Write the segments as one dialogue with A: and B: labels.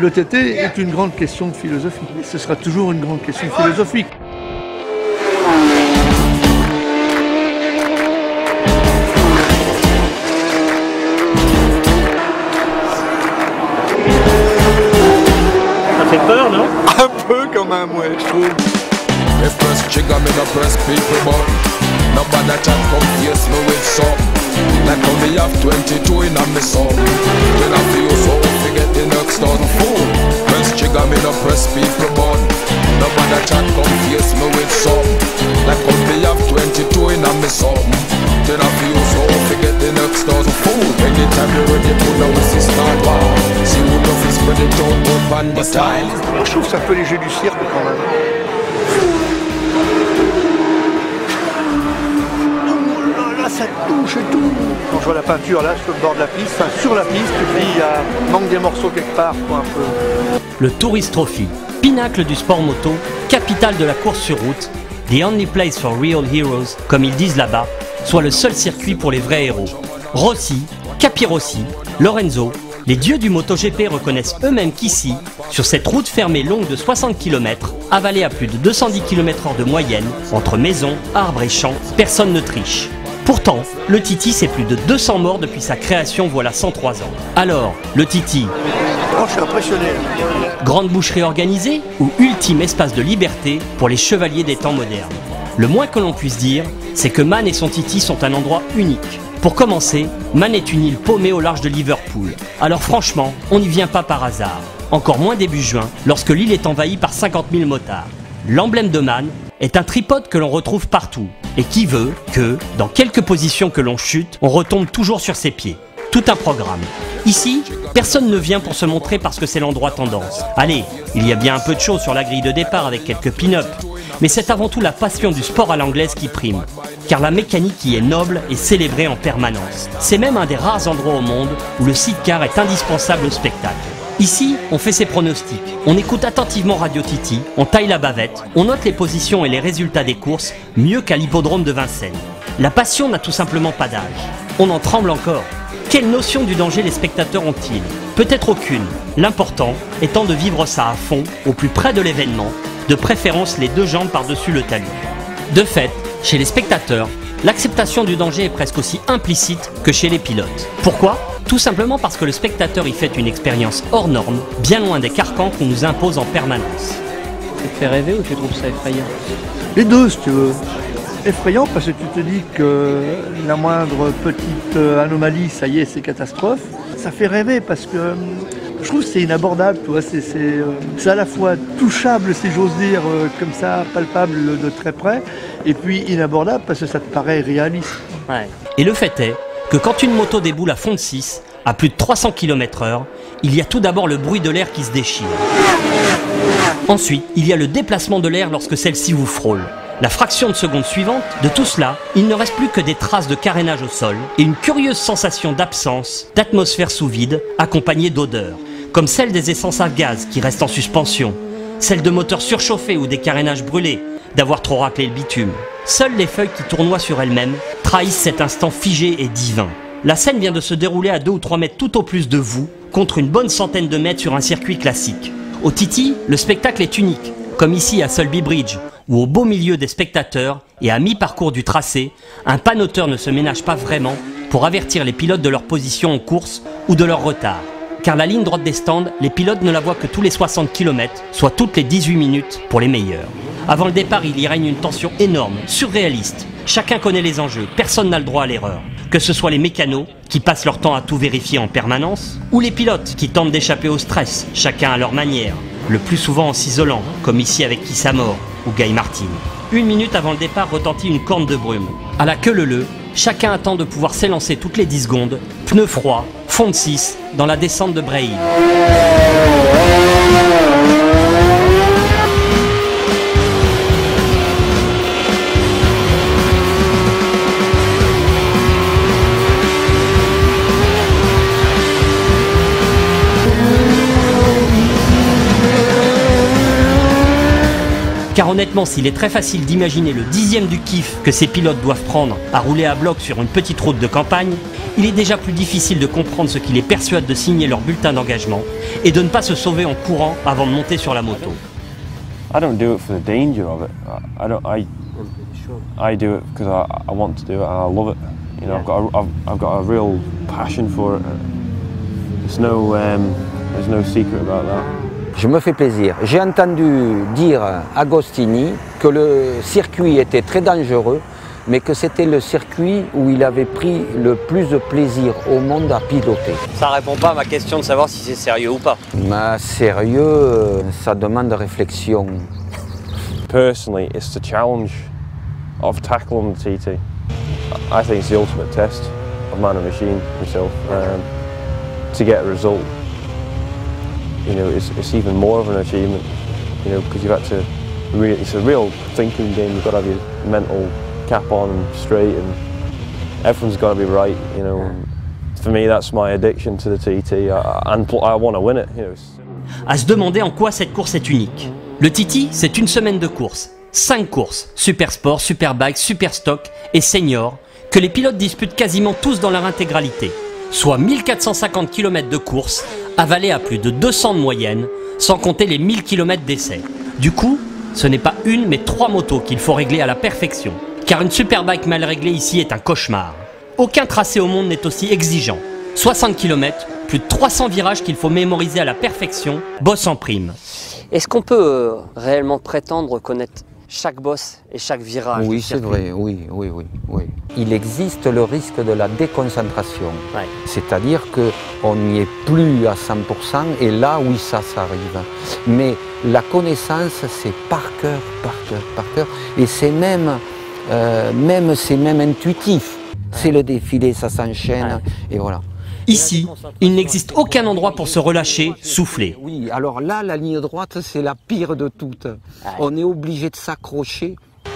A: Le TT est une grande question de philosophie. Ce sera toujours une grande question philosophique.
B: Ça fait peur, non?
A: Un peu quand même, ouais, je trouve.
C: Press trigger, me no press people button. Nobody chat come face me with something. Like how me have 22 in a me son. Then I feel so forget the next dozen fool. Press trigger, me no press people button. Nobody chat come face me with something. Like how me have 22 in a me son. Then I feel so forget the next dozen fool. Anytime you're ready, put down the start bar. See who love is spread it out up on the style.
A: Moi, je trouve que c'est un peu les jeux du cirque quand même. Ça touche et tout. Quand je vois la peinture là sur le bord de la piste, enfin sur la piste, et puis il manque des morceaux quelque part, quoi, un peu.
D: Le Tourist Trophy, pinacle du sport moto, capitale de la course sur route, the only place for real heroes, comme ils disent là-bas, soit le seul circuit pour les vrais héros. Rossi, Capirossi, Lorenzo, les dieux du MotoGP reconnaissent eux-mêmes qu'ici, sur cette route fermée longue de 60 km, avalée à plus de 210 km/h de moyenne, entre maisons, arbres et champs, personne ne triche. Pourtant, le Titi, c'est plus de 200 morts depuis sa création voilà 103 ans. Alors, le Titi,
A: Oh, je suis impressionné.
D: grande boucherie organisée ou ultime espace de liberté pour les chevaliers des temps modernes? Le moins que l'on puisse dire, c'est que Man et son Titi sont un endroit unique. Pour commencer, Man est une île paumée au large de Liverpool. Alors franchement, on n'y vient pas par hasard. Encore moins début juin, lorsque l'île est envahie par 50 000 motards. L'emblème de Man est un tripode que l'on retrouve partout et qui veut que, dans quelques positions que l'on chute, on retombe toujours sur ses pieds. Tout un programme. Ici, personne ne vient pour se montrer parce que c'est l'endroit tendance. Allez, il y a bien un peu de show sur la grille de départ avec quelques pin-up, mais c'est avant tout la passion du sport à l'anglaise qui prime, car la mécanique y est noble et célébrée en permanence. C'est même un des rares endroits au monde où le sidecar est indispensable au spectacle. Ici, on fait ses pronostics, on écoute attentivement Radio Titi, on taille la bavette, on note les positions et les résultats des courses mieux qu'à l'hippodrome de Vincennes. La passion n'a tout simplement pas d'âge. On en tremble encore. Quelle notion du danger les spectateurs ont-ils? Peut-être aucune. L'important étant de vivre ça à fond, au plus près de l'événement, de préférence les deux jambes par-dessus le talus. De fait, chez les spectateurs, l'acceptation du danger est presque aussi implicite que chez les pilotes. Pourquoi? Tout simplement parce que le spectateur y fait une expérience hors norme, bien loin des carcans qu'on nous impose en permanence.
B: Ça te fait rêver ou tu trouves ça effrayant?
A: Les deux, si tu veux. Effrayant parce que tu te dis que la moindre petite anomalie, ça y est, c'est catastrophe. Ça fait rêver parce que je trouve que c'est inabordable, tu vois. C'est à la fois touchable, si j'ose dire, comme ça, palpable de très près, et puis inabordable parce que ça te paraît réaliste.
D: Ouais. Et le fait est que quand une moto déboule à fond de 6, à plus de 300 km/h, il y a tout d'abord le bruit de l'air qui se déchire. Ensuite, il y a le déplacement de l'air lorsque celle-ci vous frôle. La fraction de seconde suivante, de tout cela, il ne reste plus que des traces de carénage au sol et une curieuse sensation d'absence, d'atmosphère sous vide, accompagnée d'odeurs, comme celle des essences à gaz qui restent en suspension, celle de moteurs surchauffés ou des carénages brûlés, d'avoir trop raclé le bitume. Seules les feuilles qui tournoient sur elles-mêmes trahissent cet instant figé et divin. La scène vient de se dérouler à 2 ou 3 mètres tout au plus de vous, contre une bonne centaine de mètres sur un circuit classique. Au Titi, le spectacle est unique, comme ici à Sulby Bridge, où au beau milieu des spectateurs et à mi-parcours du tracé, un panoteur ne se ménage pas vraiment pour avertir les pilotes de leur position en course ou de leur retard. Car la ligne droite des stands, les pilotes ne la voient que tous les 60 km, soit toutes les 18 minutes pour les meilleurs. Avant le départ, il y règne une tension énorme, surréaliste. Chacun connaît les enjeux, personne n'a le droit à l'erreur. Que ce soit les mécanos, qui passent leur temps à tout vérifier en permanence, ou les pilotes, qui tentent d'échapper au stress, chacun à leur manière, le plus souvent en s'isolant, comme ici avec Kissamore ou Guy Martin. 1 minute avant le départ retentit une corne de brume. À la queue leu-leu, chacun attend de pouvoir s'élancer toutes les 10 secondes, pneus froids, fond de 6, dans la descente de Bray Hill. Car honnêtement, s'il est très facile d'imaginer le 10e du kiff que ces pilotes doivent prendre à rouler à bloc sur une petite route de campagne, il est déjà plus difficile de comprendre ce qui les persuade de signer leur bulletin d'engagement et de ne pas se sauver en courant avant de monter sur la moto.
E: I don't do it for the danger of it. I do it because I want to do it and I love it. You know, I've got a real passion for it. There's no secret about that.
F: Je me fais plaisir. J'ai entendu dire à Agostini que le circuit était très dangereux, mais que c'était le circuit où il avait pris le plus de plaisir au monde à piloter.
G: Ça répond pas à ma question de savoir si c'est sérieux ou pas.
F: Mais sérieux, ça demande réflexion.
E: Personally, it's the challenge of tackling the TT. I think it's the ultimate test of man and machine myself. To get a result, you know, it's even more of an achievement, you know, because you've had to really, it's a real thinking game. You've got to have your mental cap on and straight, and everything's got to be right, you know. For me, that's my addiction to the TT, and I want to win it, you know.
D: À se demander en quoi cette course est unique. Le TT, c'est une semaine de course, 5 courses, Super Sport, Superbike, Super Stock et Senior, que les pilotes disputent quasiment tous dans leur intégralité, soit 1450 km de course, avalés à plus de 200 de moyenne, sans compter les 1000 km d'essai. Du coup, ce n'est pas une mais 3 motos qu'il faut régler à la perfection, car une Superbike mal réglée ici est un cauchemar. Aucun tracé au monde n'est aussi exigeant. 60 km, plus de 300 virages qu'il faut mémoriser à la perfection, bosse en prime.
G: Est-ce qu'on peut réellement prétendre connaître chaque bosse et chaque virage?
F: Oui, c'est vrai, oui. Il existe le risque de la déconcentration.
G: Ouais.
F: C'est-à-dire qu'on n'y est plus à 100% et là, oui, ça arrive. Mais la connaissance, c'est par cœur. Et c'est même intuitif. C'est le défilé, ça s'enchaîne, et voilà.
D: Ici, il n'existe aucun endroit pour se relâcher, souffler.
F: Oui, alors là, la ligne droite, c'est la pire de toutes. On est obligé de s'accrocher.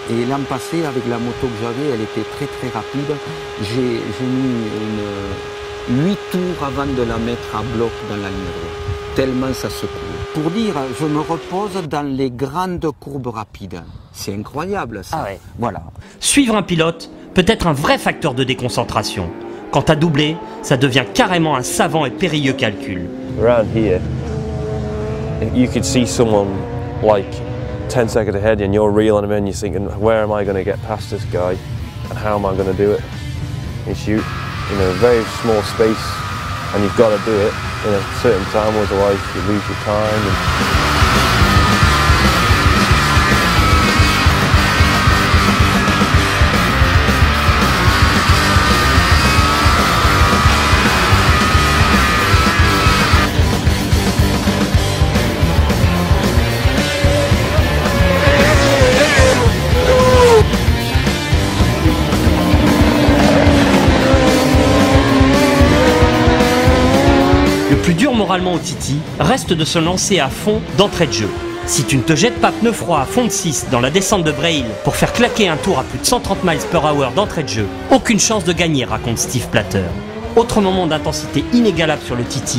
F: Et l'an passé, avec la moto que j'avais, elle était très rapide. J'ai mis 8 tours avant de la mettre à bloc dans la ligne droite. Tellement ça secoue. Pour dire, je me repose dans les grandes courbes rapides. C'est incroyable, ça.
G: Ah ouais.
F: Voilà.
D: Suivre un pilote peut être un vrai facteur de déconcentration. Quant à doubler, ça devient carrément un savant et périlleux calcul.
E: Around here, you could see someone like 10 seconds ahead and you're reeling them in, you're thinking, where am I going to get past this guy and how am I going to do it? And shoot in a very small space, and you've got to do it in a certain time, otherwise you lose your time.
D: Le plus dur moralement au TT reste de se lancer à fond d'entrée de jeu. Si tu ne te jettes pas pneu froid à fond de 6 dans la descente de Braille pour faire claquer un tour à plus de 130 miles/h d'entrée de jeu, aucune chance de gagner, raconte Steve Platter. Autre moment d'intensité inégalable sur le TT,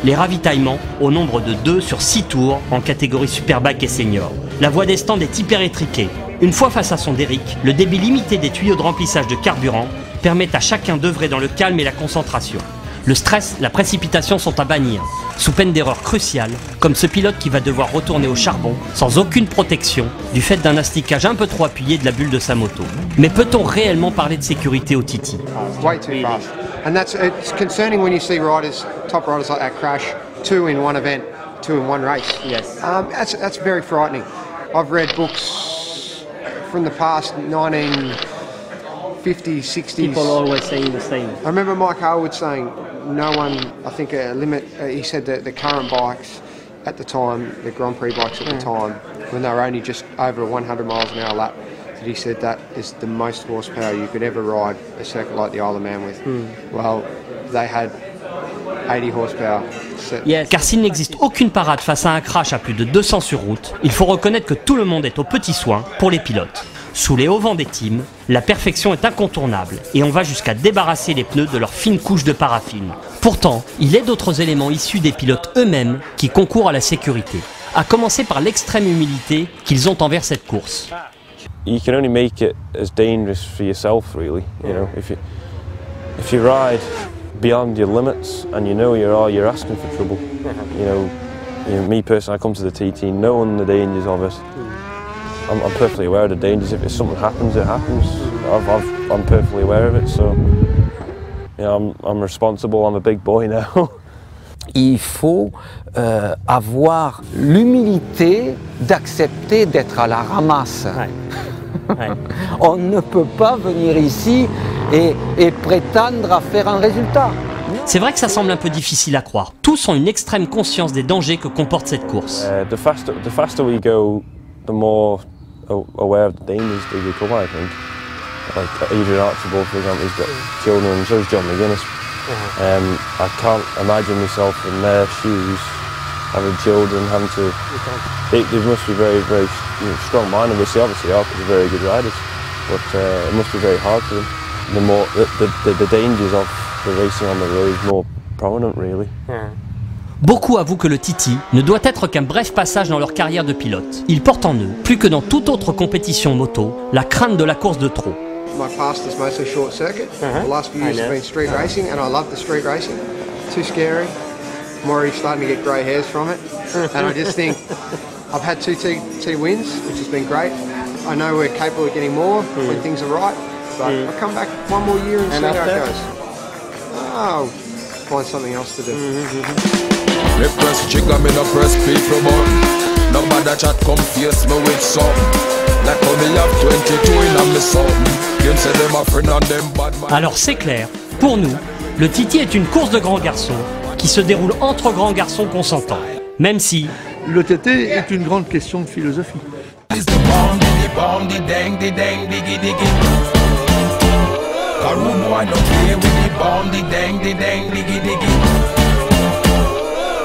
D: les ravitaillements au nombre de 2 sur 6 tours en catégorie Superbike et Senior. La voie des stands est hyper étriquée. Une fois face à son Derrick, le débit limité des tuyaux de remplissage de carburant permet à chacun d'œuvrer dans le calme et la concentration. Le stress, la précipitation sont à bannir, sous peine d'erreurs cruciales, comme ce pilote qui va devoir retourner au charbon sans aucune protection du fait d'un asticage un peu trop appuyé de la bulle de sa moto. Mais peut-on réellement parler de sécurité au TT?
H: Way too fast. And it's concerning when you see top riders like that crash 2 in one event, 2 in one race.
G: Yes.
H: That's very frightening. I've read books from the past 1950s, 60s.
B: People always saying the same.
H: I remember Mike Harwood saying no one, I think a limit, he said that the current bikes at the time, the Grand Prix bikes at the time, when they were only just over 100 miles an hour lap, that he said that is the most horsepower you could ever ride a circuit like the Isle of Man with. Well, they had 80 horsepower.
D: Car s'il n'existe aucune parade face à un crash à plus de 200 sur route, il faut reconnaître que tout le monde est aux petits soins pour les pilotes. Sous les hauts vents des teams, la perfection est incontournable et on va jusqu'à débarrasser les pneus de leur fine couche de paraffine. Pourtant, il est d'autres éléments issus des pilotes eux-mêmes qui concourent à la sécurité. à commencer par l'extrême humilité qu'ils ont envers cette course.
E: You can only make it as dangerous for yourself, really. You know, if you ride beyond your limits and you know you're asking for trouble. You know, me personally, I come to the TT knowing the dangers of it. I'm perfectly aware of the dangers. If something happens, it happens. I'm perfectly aware of it. So, you know, I'm responsible. I'm a big boy now.
F: Il faut avoir l'humilité d'accepter d'être à la ramasse.
D: Ouais. Ouais.
F: On ne peut pas venir ici et prétendre à faire un résultat.
D: C'est vrai que ça semble un peu difficile à croire. Tous ont une extrême conscience des dangers que comporte cette course.
E: The faster we go, the more aware of the dangers they become, I think. Like Adrian Archibald, for example, he's got children, and so has John McGuinness. I can't imagine myself in their shoes, having children, having to. They must be very, very strong-minded. Obviously, are very good riders, but it must be very hard for them. The more the dangers of the racing on the road is more prominent, really.
D: Beaucoup avouent que le TT ne doit être qu'un bref passage dans leur carrière de pilote. Ils portent en eux, plus que dans toute autre compétition moto, la crainte de la course de trop.
H: My past is mostly short circuit. The last few years have been street racing, and I love the street racing. Too scary. I'm already starting to get grey hairs from it. And I just think I've had two T wins, which has been great. I know we're capable of getting more when things are right. But I'll come back one more year and see how it goes. I'll find something else to do.
C: Me press trigger, me no press people button. Nobody chat come face me with something. Like how me have 22 in me something. Them say them a friend and them bad man.
D: Alors c'est clair, pour nous, le TT est une course de grands garçons qui se déroule entre grands garçons consentants. Même si...
A: Le TT est une grande question de philosophie.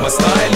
C: My style